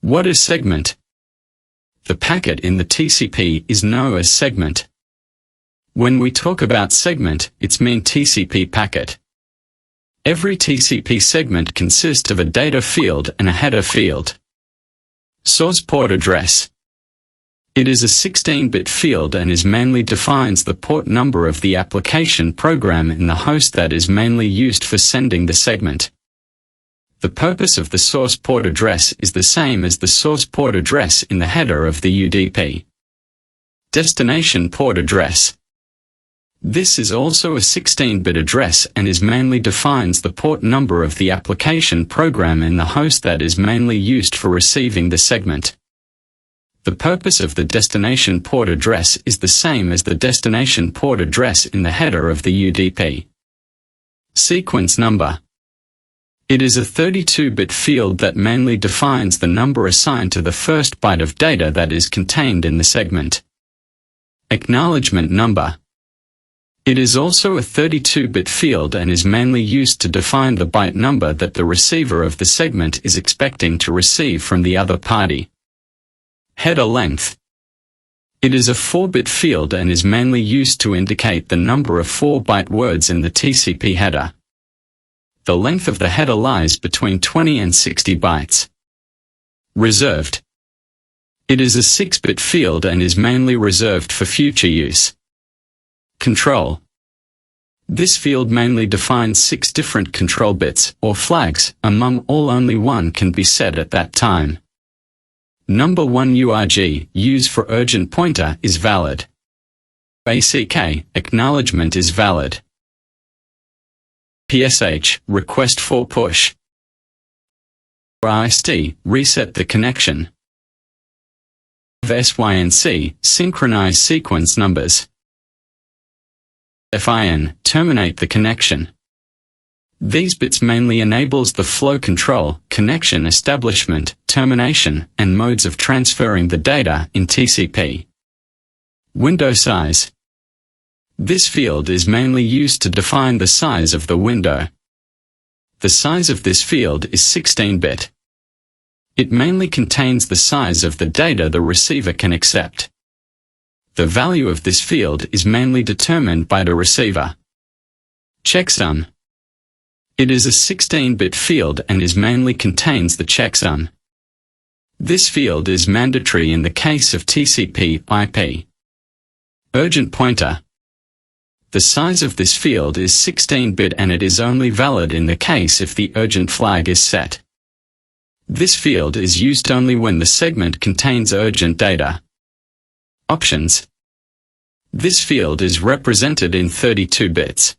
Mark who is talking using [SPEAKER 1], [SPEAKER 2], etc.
[SPEAKER 1] What is segment? The packet in the TCP is known as segment. When we talk about segment, it's mean TCP packet. Every TCP segment consists of a data field and a header field. Source port address. It is a 16-bit field and is mainly defines the port number of the application program in the host that is mainly used for sending the segment. The purpose of the source port address is the same as the source port address in the header of the UDP. Destination port address. This is also a 16-bit address and is mainly defines the port number of the application program in the host that is mainly used for receiving the segment. The purpose of the destination port address is the same as the destination port address in the header of the UDP. Sequence number. It is a 32-bit field that mainly defines the number assigned to the first byte of data that is contained in the segment. Acknowledgement number. It is also a 32-bit field and is mainly used to define the byte number that the receiver of the segment is expecting to receive from the other party. Header length. It is a 4-bit field and is mainly used to indicate the number of 4-byte words in the TCP header. The length of the header lies between 20 and 60 bytes. Reserved. It is a 6-bit field and is mainly reserved for future use. Control. This field mainly defines 6 different control bits, or flags, among all only one can be set at that time. Number 1 URG, use for urgent pointer, is valid. ACK, acknowledgement is valid. PSH, request for push. RIST, reset the connection. SYNC, synchronize sequence numbers. FIN, terminate the connection. These bits mainly enables the flow control, connection establishment, termination, and modes of transferring the data in TCP. Window size. This field is mainly used to define the size of the window. The size of this field is 16-bit. It mainly contains the size of the data the receiver can accept. The value of this field is mainly determined by the receiver. Checksum. It is a 16-bit field and is mainly contains the checksum. This field is mandatory in the case of TCP/IP. Urgent pointer. The size of this field is 16-bit and it is only valid in the case if the urgent flag is set. This field is used only when the segment contains urgent data. Options. This field is represented in 32 bits.